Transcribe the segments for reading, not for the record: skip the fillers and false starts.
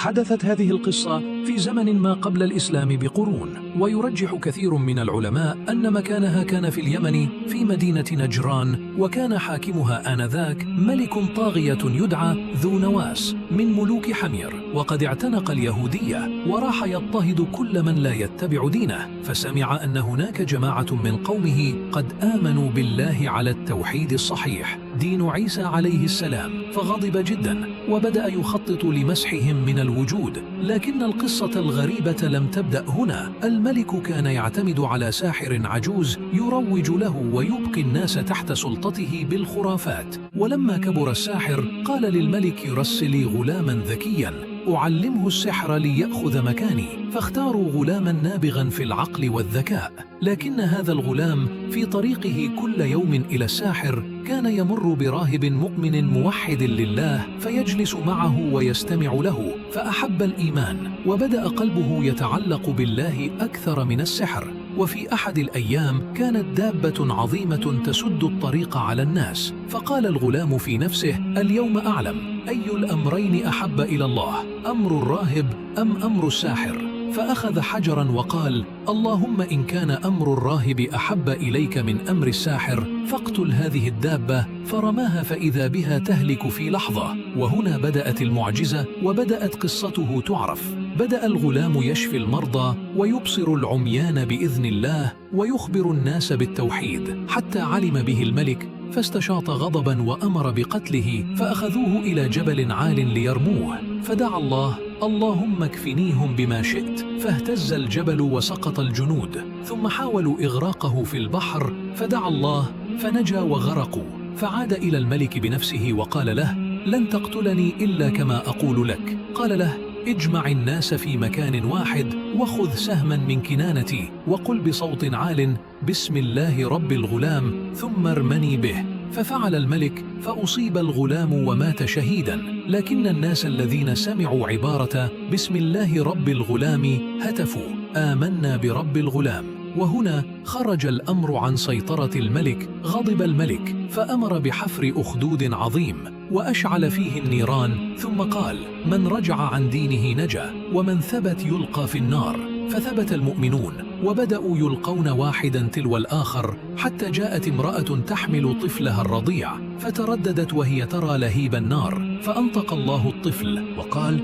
حدثت هذه القصة في زمن ما قبل الإسلام بقرون، ويرجح كثير من العلماء أن مكانها كان في اليمن في مدينة نجران، وكان حاكمها آنذاك ملك طاغية يدعى ذو نواس من ملوك حمير، وقد اعتنق اليهودية وراح يضطهد كل من لا يتبع دينه، فسمع أن هناك جماعة من قومه قد آمنوا بالله على التوحيد الصحيح دين عيسى عليه السلام، فغضب جدا وبدأ يخطط لمسحهم من الوجود. لكن القصة الغريبة لم تبدأ هنا. الملك كان يعتمد على ساحر عجوز يروج له ويبقي الناس تحت سلطته بالخرافات، ولما كبر الساحر قال للملك يرسل غلاما ذكيا أعلمه السحر ليأخذ مكاني، فاختاروا غلاما نابغا في العقل والذكاء. لكن هذا الغلام في طريقه كل يوم إلى الساحر كان يمر براهب مؤمن موحد لله فيجلس معه ويستمع له، فأحب الإيمان وبدأ قلبه يتعلق بالله أكثر من السحر. وفي أحد الأيام كانت دابة عظيمة تسد الطريق على الناس، فقال الغلام في نفسه: اليوم أعلم أي الأمرين أحب إلى الله، أمر الراهب أم أمر الساحر؟ فأخذ حجرا وقال: اللهم إن كان أمر الراهب أحب إليك من أمر الساحر فاقتل هذه الدابة، فرماها فإذا بها تهلك في لحظة. وهنا بدأت المعجزة وبدأت قصته تعرف. بدأ الغلام يشفي المرضى ويبصر العميان بإذن الله ويخبر الناس بالتوحيد، حتى علم به الملك فاستشاط غضبا وأمر بقتله، فأخذوه إلى جبل عال ليرموه، فدعا الله: اللهم اكفنيهم بما شئت، فاهتز الجبل وسقط الجنود، ثم حاولوا إغراقه في البحر فدعا الله فنجا وغرقوا، فعاد إلى الملك بنفسه وقال له: لن تقتلني إلا كما أقول لك. قال له: اجمع الناس في مكان واحد وخذ سهما من كنانتي وقل بصوت عال: بسم الله رب الغلام، ثم ارمني به. ففعل الملك فأصيب الغلام ومات شهيدا. لكن الناس الذين سمعوا عبارة بسم الله رب الغلام هتفوا: آمنا برب الغلام. وهنا خرج الأمر عن سيطرة الملك. غضب الملك فأمر بحفر أخدود عظيم وأشعل فيه النيران، ثم قال: من رجع عن دينه نجا، ومن ثبت يلقى في النار. فثبت المؤمنون وبدأوا يلقون واحدا تلو الآخر، حتى جاءت امرأة تحمل طفلها الرضيع فترددت وهي ترى لهيب النار، فأنطق الله الطفل وقال: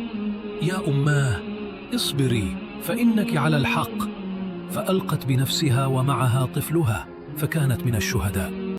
يا أماه اصبري فإنك على الحق. فألقت بنفسها ومعها طفلها فكانت من الشهداء.